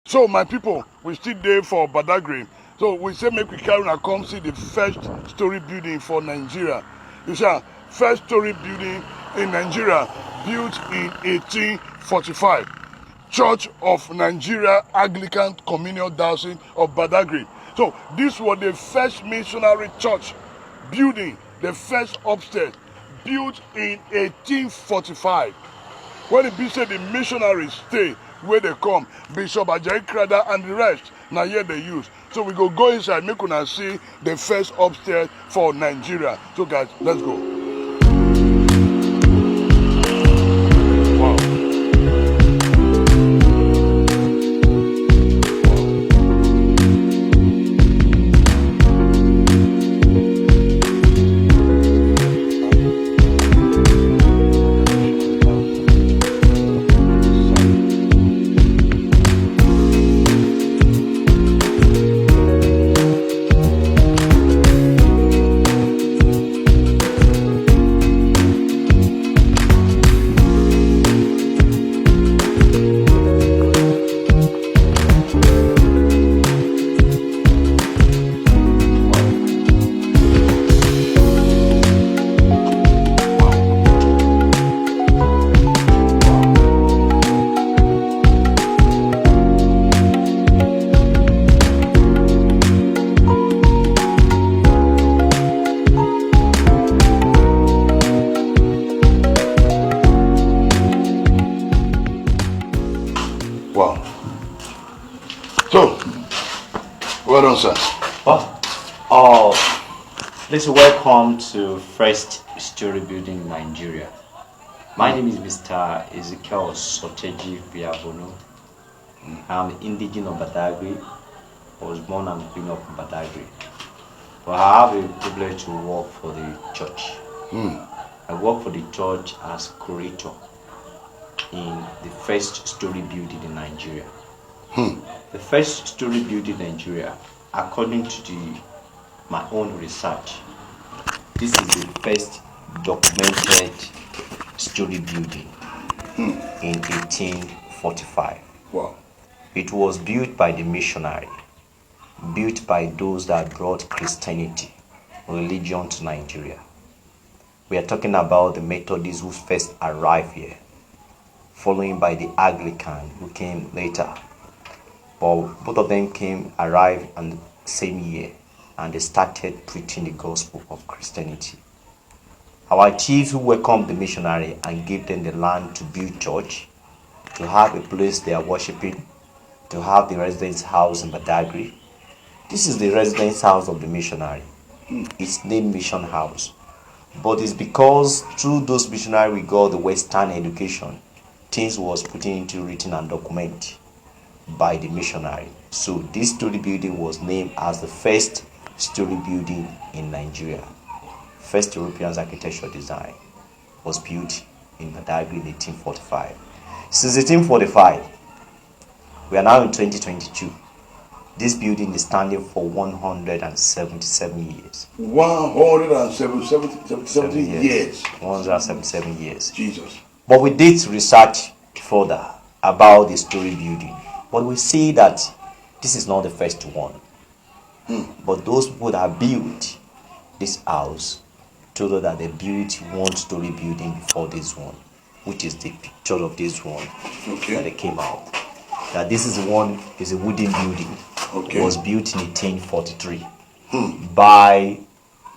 So my people, we still there for Badagry. So we say make we carry and come see the first story building for Nigeria. You see, first story building in Nigeria built in 1845. Church of Nigeria Anglican Communion Diocese of Badagry. So this was the first missionary church building, the first upstairs, built in 1845. When the bishop, the missionaries stay where they come, Bishop Ajayi Krada and the rest, now here they use. So we go inside, make una see the first upstairs for Nigeria. So guys, let's go. Wow. Wow. So, well done, sir. Please welcome to First Story Building in Nigeria. My name is Mr. Ezekiel Soteji Biabono. I'm indigenous of Badagry. I was born and grown up in Badagry. But I have a privilege to work for the church. I work for the church as curator in the first story building in Nigeria. The first story building in Nigeria, according to my own research, this is the first documented story building in 1845. Wow. It was built by the missionary, built by those that brought Christianity, religion to Nigeria. We are talking about the Methodists who first arrived here, following by the Anglican who came later. But both of them arrived in the same year, and they started preaching the gospel of Christianity. Our chiefs who welcomed the missionary and gave them the land to build church, to have a place they are worshiping, to have the residence house in Badagry. This is the residence house of the missionary. It's named Mission House. But it's because through those missionaries we got the Western education, things was put into written and documented by the missionary. So this story building was named as the first story building in Nigeria. First European architecture design was built in Badagry in 1845. Since 1845, we are now in 2022. This building is standing for 177 years. 177 years. 177 years. Jesus. But we did research further about the story building. But we see that this is not the first one. But those people that built this house told us that they built one story building before this one, which is the picture of this one that they came out. That this is one is a wooden building. It was built in 1843 by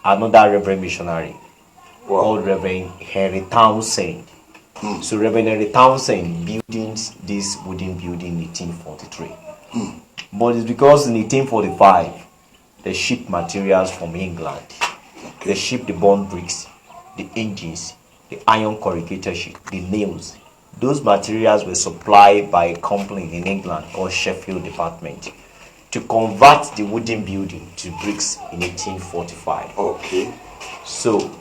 another Reverend missionary called Reverend Henry Townsend. So Reverend Henry Townsend building this wooden building in 1843. But it's because in 1845 they shipped materials from England. They shipped the bond bricks, the engines, the iron corrugator sheet, the nails. Those materials were supplied by a company in England called Sheffield Department to convert the wooden building to bricks in 1845. Okay. So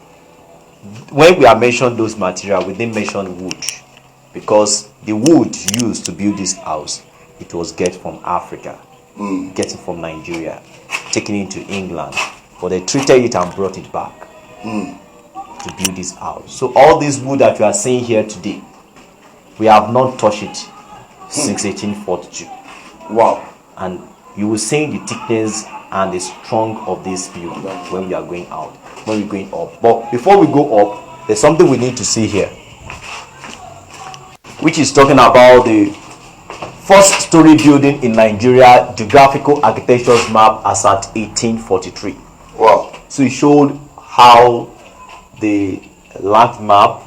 when we are mentioning those materials, we didn't mention wood, because the wood used to build this house, it was get from Africa, getting from Nigeria, taken into England, but they treated it and brought it back to build this house. So all this wood that you are seeing here today, we have not touched it since 1842. Wow. And you will see the thickness and the strength of this building when we are going out, when we're going up. But before we go up, there's something we need to see here, which is talking about the first story building in Nigeria, geographical architecture's map as at 1843. Wow. So it showed how the land map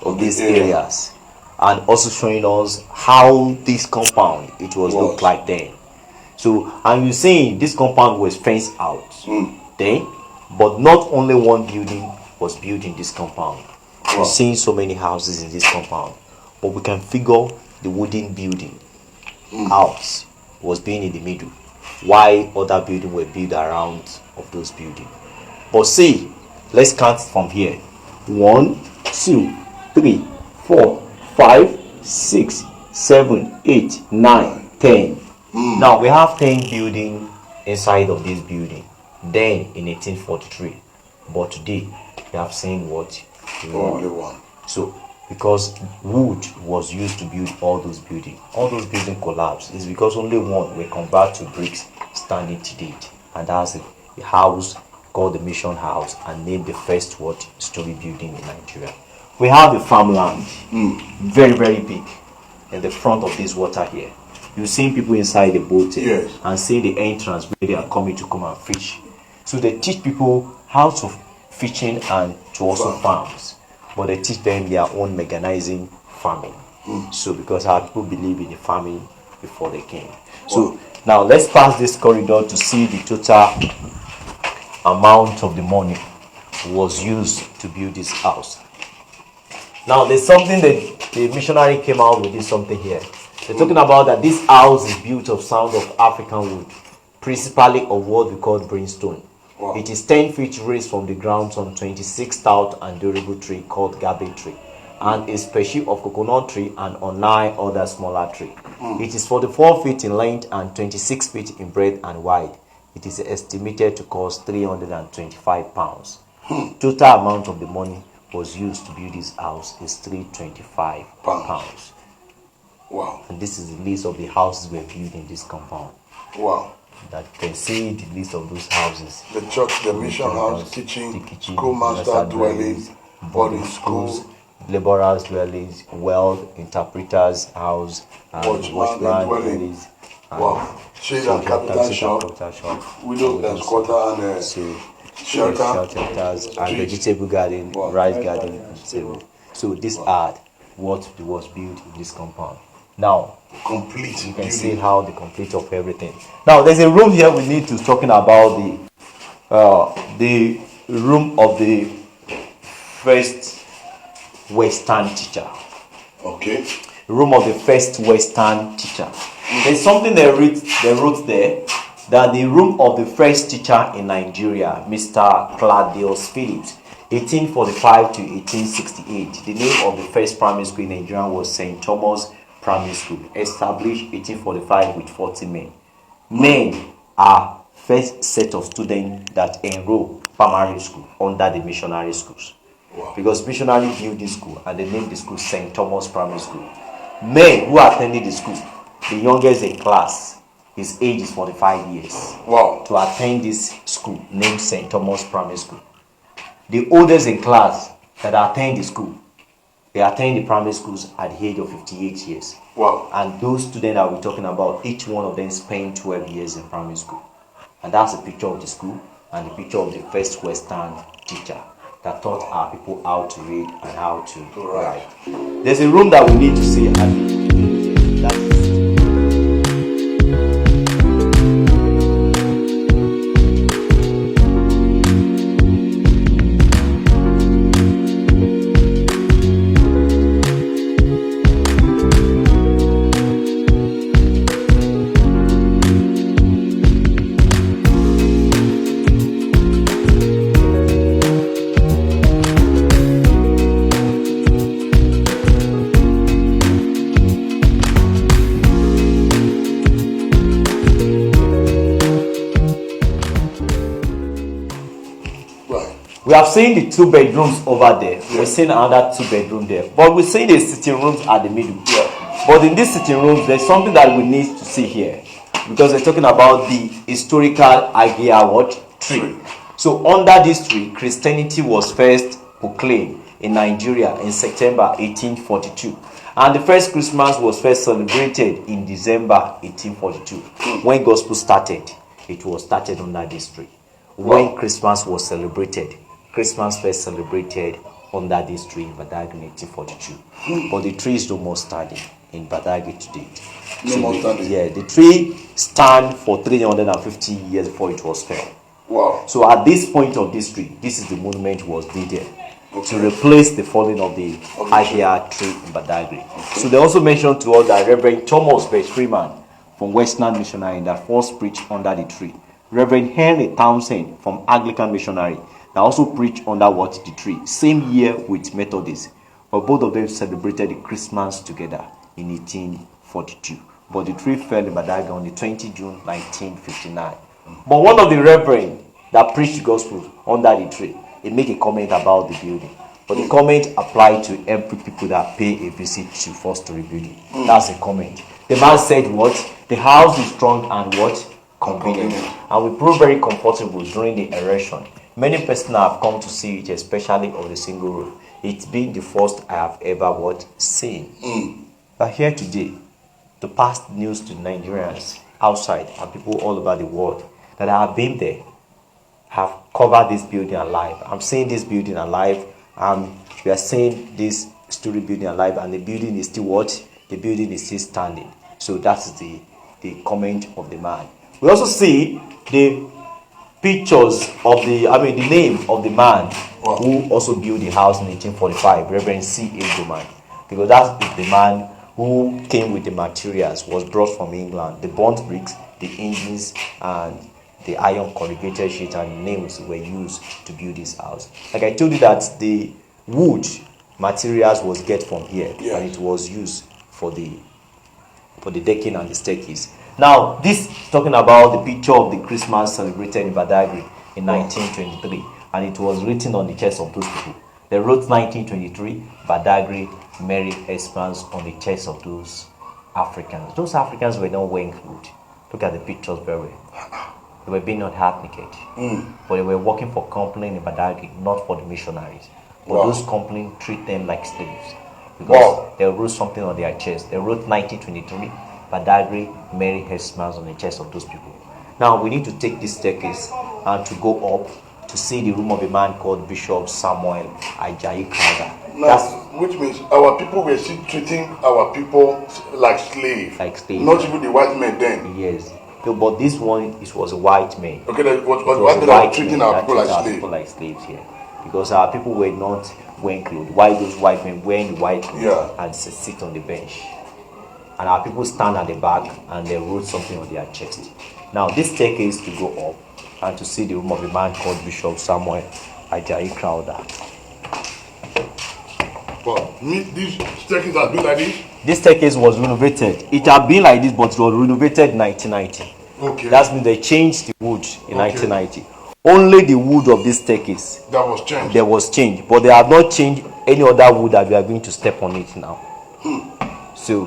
of these areas, and also showing us how this compound it was looked like then. So, and you see this compound was fenced out then, but not only one building was built in this compound. We're seeing so many houses in this compound, but we can figure the wooden building house was being in the middle, while other buildings were built around of those buildings. But see, let's count from here: 1, 2, 3, 4, 5, 6, 7, 8, 9, 10. Now we have 10 buildings inside of this building then in 1843, but today we have seen what? Only one. So because wood was used to build all those buildings collapsed. It's because only one were converted to bricks standing to date, and that's a house called the Mission House, and named the first story building in Nigeria. We have the farmland, very very big, in the front of this water here. You're seeing people inside the boat here, and seeing the entrance where they are coming to come and fish. So they teach people how to fishing and to also farms, but they teach them their own mechanizing farming. So because our people believe in the farming before they came. So now let's pass this corridor to see the total amount of the money was used to build this house. Now there's something that the missionary came out with, this something here. They're talking about that this house is built of sound of African wood, principally of what we call brimstone. It is 10 feet raised from the ground on 26 stout and durable tree called gabe tree, and a species of coconut tree, and on 9 other smaller tree. It is 44 feet in length and 26 feet in breadth and wide. It is estimated to cost 325 pounds. Total amount of the money was used to build this house is 325 pounds. Wow. And this is the list of the houses we built in this compound. Wow. That you can see the list of those houses. The church, the mission house, kitchen, schoolmaster dwellings, boarding schools, laborers dwellings, well, interpreters house, watchman dwellings. Wow. Shade and capital shop, widow and squatter and shelters, and vegetable garden, rice garden, vegetable. So these are what was built in this compound. Now, complete. You can see how the complete of everything. Now, there's a room here we need to talking about the room of the first Western teacher. Okay. Room of the first Western teacher. There's something they wrote there, that the room of the first teacher in Nigeria, Mr. Claudius Phillips, 1845 to 1868. The name of the first primary school in Nigeria was St. Thomas Primary School, established 1845 with 40 men. Men are first set of students that enroll primary school under the missionary schools. Wow. Because missionary built this school and they named the school St. Thomas Primary School. Men who attended the school, the youngest in class, his age is 45 years. Wow. To attend this school named St. Thomas Primary School. The oldest in class that attend the school, they attend the primary schools at the age of 58 years. Wow. And those students that we're talking about, each one of them spent 12 years in primary school. And that's a picture of the school and a picture of the first Western teacher that taught our people how to read and how to write. There's a room that we need to see at the We have seen the 2 bedrooms over there. We've seen another 2 bedroom there. But we see the sitting rooms at the middle. But in these sitting rooms, there's something that we need to see here. because we're talking about the historical Agea what tree. So under this tree, Christianity was first proclaimed in Nigeria in September 1842. And the first Christmas was first celebrated in December 1842. When gospel started, it was started under this tree. When Christmas was celebrated, Christmas first celebrated under this tree in Badagry in 1842. But the tree is no more standing in Badagry today. No more standing. Yeah, the tree stand for 350 years before it was felled. Wow. So at this point of this tree, this is the monument was needed to replace the falling of the Agea tree in Badagry. So they also mentioned to us that Reverend Thomas Birch Freeman from Western Missionary that first preached under the tree. Reverend Henry Townsend from Anglican Missionary that also preached under what the tree. Same year with Methodists. But both of them celebrated the Christmas together in 1842. But the tree fell in Badagry on the 20 June 1959. But one of the reverend that preached the gospel under the tree, he made a comment about the building. But the comment applied to every people that pay a visit to First Storey building. That's the comment. The man said what? The house is strong and what? Convenient. And we proved very comfortable during the erection. Many persons have come to see it, especially of the single room. It's been the first I have ever what? Seen. But here today, to pass news to Nigerians outside and people all over the world that have been there, have covered this building alive. I'm seeing this building alive, and we are seeing this Storey building alive, and the building is still what? The building is still standing. So that's the comment of the man. We also see the pictures of the name of the man who also built the house in 1845, Reverend C. Egoman, because that's the man who came with the materials, was brought from England, the burnt bricks, the engines, and the iron corrugated sheet and nails were used to build this house. Like I told you that the wood materials was get from here, and it was used for the decking and the staircase. Now, this talking about the picture of the Christmas celebrated in Badagry in 1923, and it was written on the chest of those people. They wrote 1923, Badagry, Merry Christmas on the chest of those Africans. Those Africans were not wearing clothes. Look at the pictures very well. They were being not half naked. But they were working for company in Badagry, not for the missionaries. But those companies treat them like slaves. Because they wrote something on their chest. They wrote 1923, Badagry, Merry Christmas on the chest of those people. Now we need to take this staircase and to go up to see the room of a man called Bishop Samuel Ajayi Crowder. Now, which means our people were still treating our people like slaves. Like slaves. Not even the white men then. Yes. No, but this one, it was a white man. Okay, why they are treating our people like slaves? People like slaves here. Because our people were not wearing clothes. Why those white men wearing the white clothes and sit on the bench? And our people stand at the back and they wrote something on their chest. Now, this staircase to go up and to see the room of a man called Bishop Samuel Ajayi Crowder. But this staircase has been like this? This staircase was renovated. It had been like this, but it was renovated in 1990. Okay. That means they changed the wood in 1990. Only the wood of this staircase that was changed. There was changed, but they have not changed any other wood that we are going to step on it now. So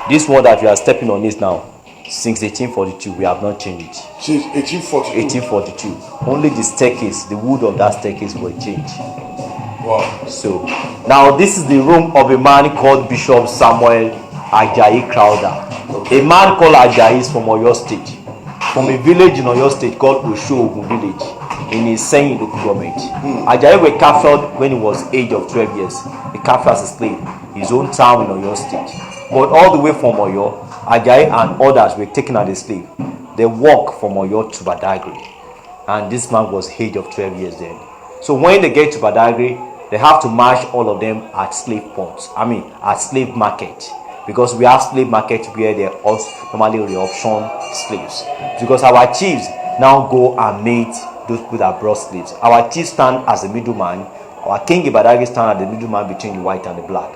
this one that we are stepping on it now, since 1842, we have not changed it. Since 1842? 1842. Only the staircase, the wood of that staircase was changed. Wow. So now this is the room of a man called Bishop Samuel Ajayi Crowder. A man called Ajayi is from Oyo State, from a village in Oyo State called Oshogun village in Iseyin local government. Ajayi was captured when he was age of 12 years. He captured as a slave, his own town in Oyo State. But all the way from Oyo, Ajayi and others were taken as a slave. They walked from Oyo to Badagry, and this man was age of 12 years then. So when they get to Badagry, they have to march all of them at slave ports. At slave market. Because we have slave market where they also normally re-auction slaves. Because our chiefs now go and meet those people that brought slaves. Our chiefs stand as a middleman. Our king Badagry stand as the middleman between the white and the black.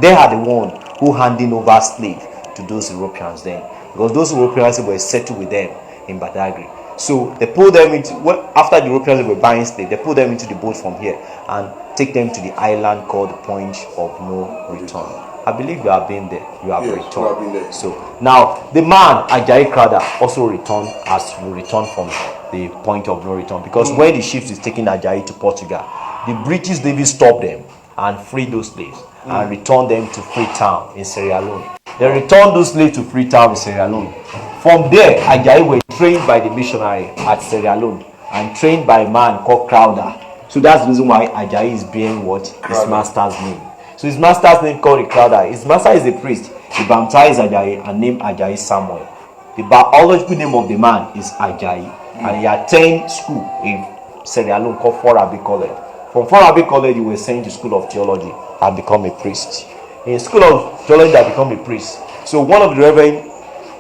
They are the one who handing over slaves to those Europeans then. Because those Europeans were settled with them in Badagry. So they pull them into, after the Europeans were buying slaves, they pull them into the boat from here and take them to the island called Point of No Return. I believe you have been there. You have Yes, returned. we have been there. So now the man Ajayi Crowther also returned as we return from the point of no return, because when the ships is taking Ajayi to Portugal, the British Navy stopped them and freed those slaves and returned them to Freetown in Sierra Leone. They returned those slaves to Freetown in Sierra Leone. From there, Ajayi were trained by the missionary at Sierra Leone and trained by a man called Crowther. So that's the reason why Ajayi is bearing what? His master's name. So his master's name called Crowther. His master is a priest. He baptized Ajayi and named Ajayi Samuel. The biological name of the man is Ajayi, and he attended school in Sierra Leone called Forabi College. From Forabi College, he was sent to School of Theology and become a priest. In School of Theology, he become a priest. So one of the reverend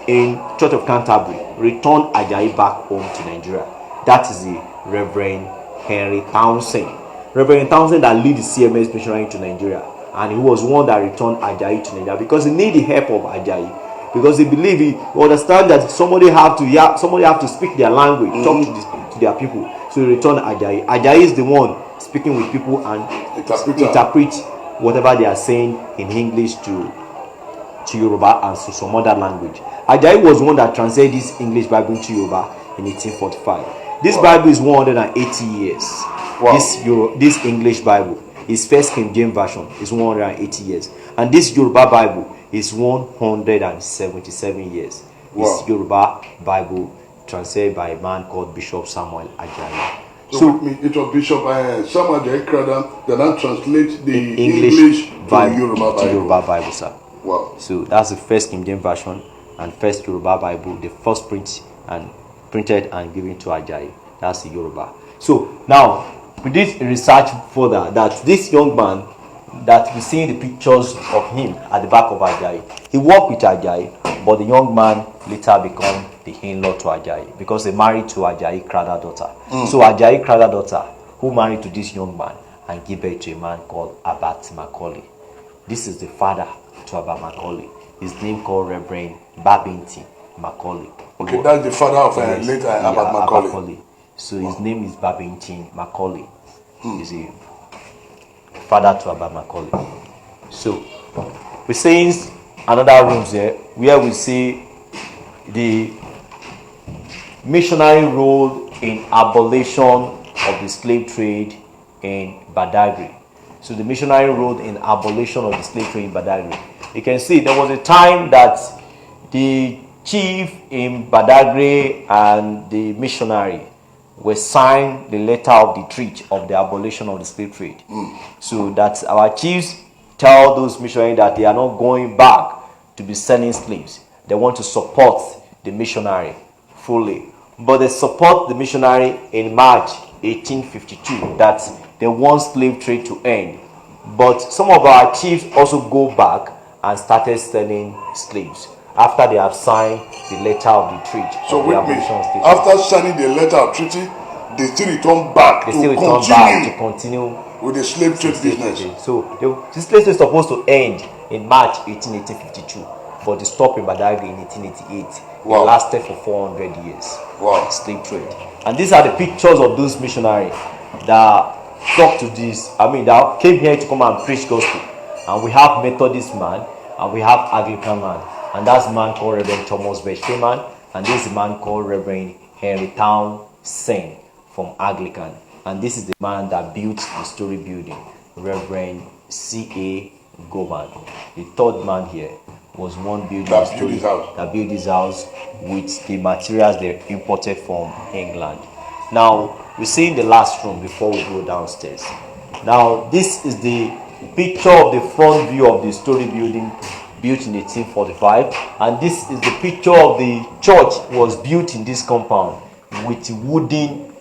in Church of Canterbury returned Ajayi back home to Nigeria. That is the Reverend Henry Townsend. Reverend Townsend that lead the CMS missionary to Nigeria, and he was one that returned Ajayi to Nigeria because he need the help of Ajayi. Because they believe, he understand that somebody have to speak their language, talk to their people. So he returned Ajayi. Ajayi is the one speaking with people and interpret whatever they are saying in English to Yoruba and to some other language. Ajayi was one that translated this English Bible into Yoruba in 1845. This Bible is 180 years. This English Bible, his first King James version, is 180 years, and this Yoruba Bible is 177 years. This Yoruba Bible translated by a man called Bishop Samuel Ajayi. So it was Bishop Samuel Ajayi Crowther that now translate the English Bible to Yoruba Bible, sir. Wow. So that's the first King James version and first Yoruba Bible, the first printed and given to Ajayi. That's the Yoruba. So now we did research further that this young man that we see the pictures of him at the back of Ajayi, he worked with Ajayi, but the young man later become the in-law to Ajayi because he married to Ajayi Crowther daughter. So Ajayi Crowther daughter who married to this young man and gave birth to a man called Abat Macaulay. This is the father to Abat Macaulay. His name called Reverend Babington Macaulay. Okay, that's the father of later Abat Macaulay. So his name is Babington Macaulay. He's a father to Abat Macaulay. So we're seeing another room there where we see the missionary role in abolition of the slave trade in Badagry. So the missionary role in abolition of the slave trade in Badagry. You can see there was a time that the chief in Badagry and the missionary were signed the letter of the treaty of the abolition of the slave trade. So that our chiefs tell those missionaries that they are not going back to be selling slaves. They want to support the missionary fully. But they support the missionary in March 1852 that they want slave trade to end. But some of our chiefs also go back and started selling slaves after they have signed the letter of the treaty. So wait a minute. After signing the letter of treaty, they still return back to continue with the slave trade business. So the slave trade is supposed to end in March 1852, but they stopped in Badagry in 1888. Wow. It lasted for 400 years. Wow. Slave trade. And these are the pictures of those missionaries that talked to this. That came here to come and preach gospel. And we have Methodist man, and we have Anglican man. And that's a man called Reverend Thomas Bechman, and this is a man called Reverend Henry Townsend from Anglican. And this is the man that built the Storey building, Reverend C.A. Goman. The third man here was one building that built this house with the materials they imported from England. Now, we see in the last room before we go downstairs. Now, this is the picture of the front view of the Storey building built in 1845, and this is the picture of the church was built in this compound with wooden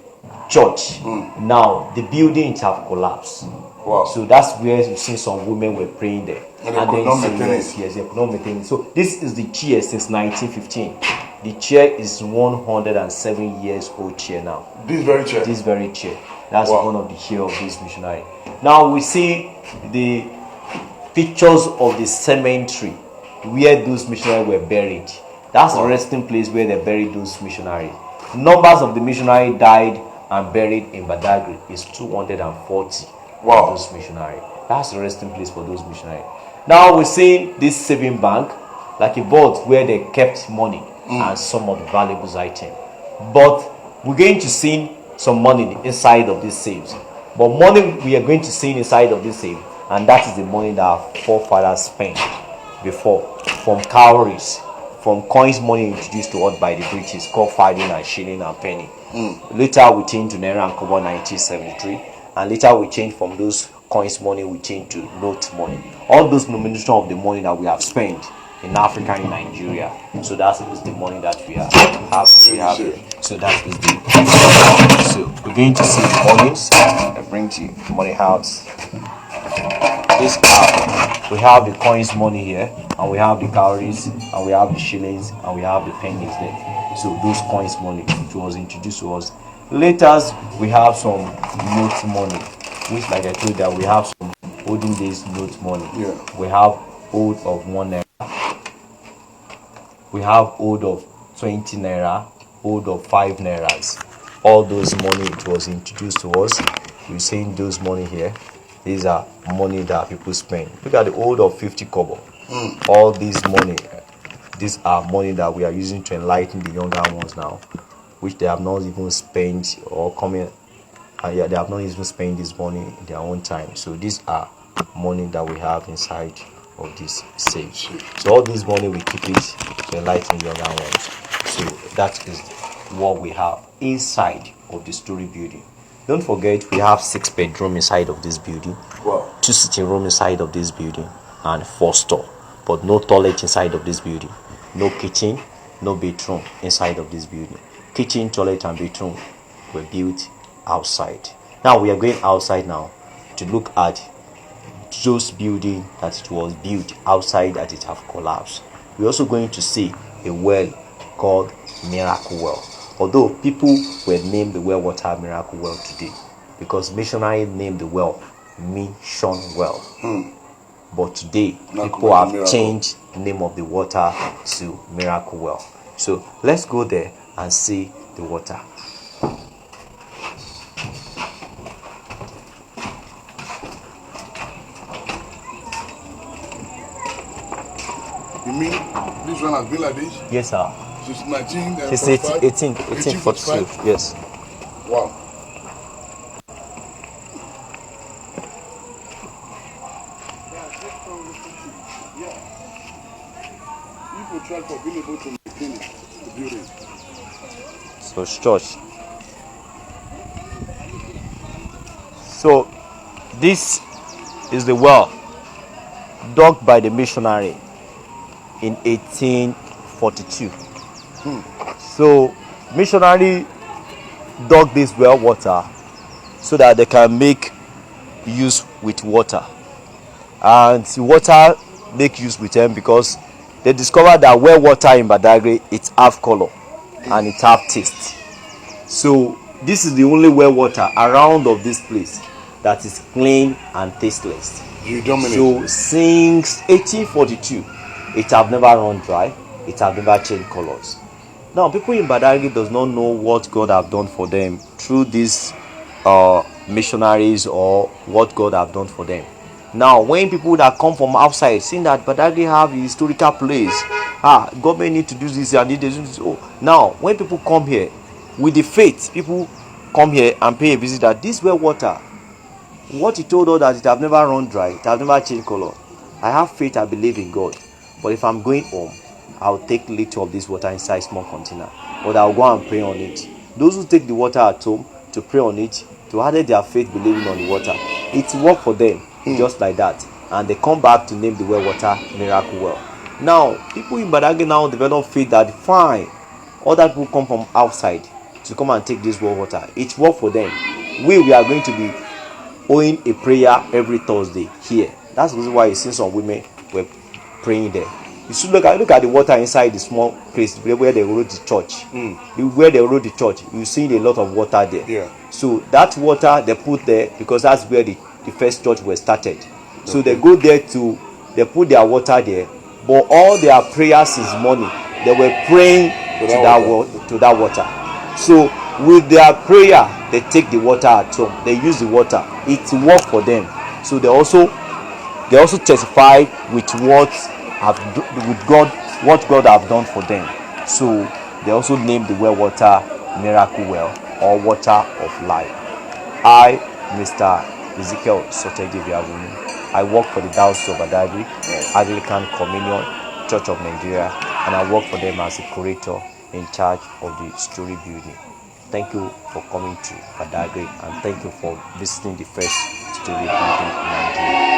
church. Now the building itself collapsed. Wow. So that's where you see some women were praying there. And they could not maintain it. Yes, they could not maintain it. So this is the chair since 1915. The chair is 107 years old chair now. This very chair? This very chair. That's one of the chair of this missionary. Now we see the pictures of the cemetery where those missionaries were buried. That's the resting place where they buried those missionaries. Numbers of the missionaries died and buried in Badagry is 240. Wow. Those missionaries. That's the resting place for those missionaries. Now we're seeing this saving bank like a vault where they kept money and some of the valuables item. But we're going to see some money inside of these safes. But money we are going to see inside of this safe, and that is the money that our forefathers spent before, from cowries, from coins money introduced to us by the British called farthing and shilling and penny. Later we changed to naira and kobo 1973, and later we changed from those coins money, we changed to note money. All those nomination of the money that we have spent in Africa and Nigeria. So that is the money that we have here. So that is the so we're going to see the monies. I bring the money out. This we have the coins money here, and we have the cowries, and we have the shillings, and we have the pennies there. So those coins money which was introduced to us. Later we have some note money, which like I told you that we have some olden days note money. Yeah. We have old of 1 naira. We have old of 20 naira, old of 5 nairas. All those money it was introduced to us. You're seeing those money here. These are money that people spend. Look at the old of 50 kobo. All these money, these are money that we are using to enlighten the younger ones now, which they have not even spent or coming. They have not even spent this money in their own time. So these are money that we have inside of this safe. So all this money we keep it to enlighten the younger ones. So that is what we have inside of the Storey building. Don't forget we have 6 bedrooms inside of this building. Wow. 2 sitting rooms inside of this building and 4 store, but no toilet inside of this building, no kitchen, no bedroom inside of this building. Kitchen, toilet and bedroom were built outside. Now we are going outside now to look at those building that it was built outside that it have collapsed. We're also going to see a well called Miracle Well. Although people were named the well water Miracle Well today, because missionary named the well Mission Well. But today people have changed the name of the water to Miracle Well. So let's go there and see the water. You mean this one has been like this? Yes, sir. Since 1945? It's 1842. Yes. Wow. People try for being able to maintain the building. So it's church. So this is the well dug by the missionary in 1842. So missionary dug this well water so that they can make use with water, and the water make use with them because they discovered that well water in Badagry it have color and it have taste. So this is the only well water around of this place that is clean and tasteless. You dominate. So since 1842 it have never run dry, it have never changed colors. Now people in Badagry does not know what God have done for them through these missionaries or what God have done for them. Now when people that come from outside seeing that Badagry have a historical place, government need to do this and need to do this. Oh, now when people come here with the faith, people come here and pay a visit that this well water, what he told us that it have never run dry, it have never changed color. I have faith, I believe in God. But if I'm going home, I'll take little of this water inside small container, but I'll go and pray on it. Those who take the water at home to pray on it, to add their faith believing on the water, it work for them just like that, and they come back to name the well water Miracle Well. Now people in Badagry now develop faith that fine, other people come from outside to come and take this well water, it work for them. We are going to be owing a prayer every Thursday here. That's the reason why you see some women were praying there. You should look at the water inside the small place where they wrote the church. Where they wrote the church, you see a lot of water there. Yeah. So that water they put there because that's where the first church was started. So they go there they put their water there, but all their prayers since morning they were praying to that water. So with their prayer they take the water at home, they use the water, it work for them. So they also They also testify with what God have done for them. So they also named the well water miracle well, or water of life. I, Mr. Ezekiel Sotegibiabuni, I work for the Diocese of Badagry, Anglican Communion Church of Nigeria, and I work for them as a curator in charge of the Storey building. Thank you for coming to Badagry, and thank you for visiting the first Storey building in Nigeria.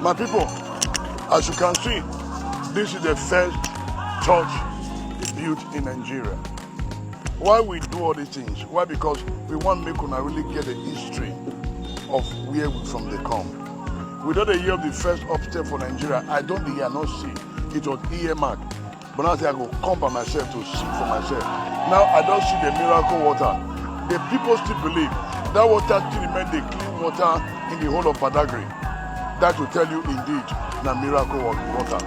My people, as you can see, this is the first church built in Nigeria. Why we do all these things? Why? Because we want to make una really get the history of where we from they come. Without the year of the first upstep for Nigeria, I don't hear, not see. It was earmark. But now I say I go come by myself to see for myself. Now I don't see the miracle water. The people still believe that water still remains the clean water in the whole of Badagry. That will tell you indeed the miracle water.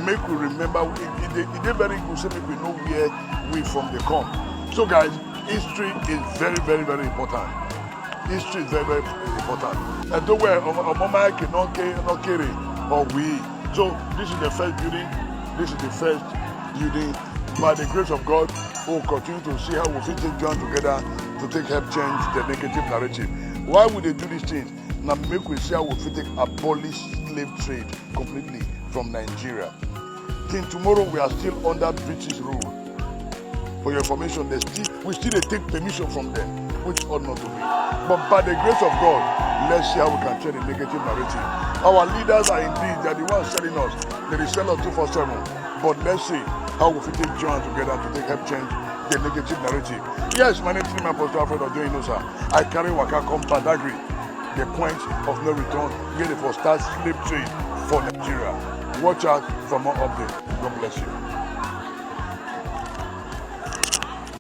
Make we remember, it is very good, so make we know where we from they come. So guys, history is very, very, very important. History is very, very important. And don't worry, Mama cannot carry or we. So this is the first building. This is the first building. By the grace of God, we'll continue to see how we fit join together to take help change the negative narrative. Why would they do these things? Now make we see how we fit abolish slave trade completely from Nigeria. Till tomorrow we are still under British rule. For your information, we still take permission from them, which ought not to be. But by the grace of God, let's see how we can change the negative narrative. Our leaders are indeed, they are the ones selling us. They sell us 247. But let's see how we fit join together to take help change the negative narrative. Yes, my name is Apostle Alfred Ojoinosa. I carry Waka come Badagry, the point of no return, here for start slave trade for Nigeria. Watch out for more updates. God bless you.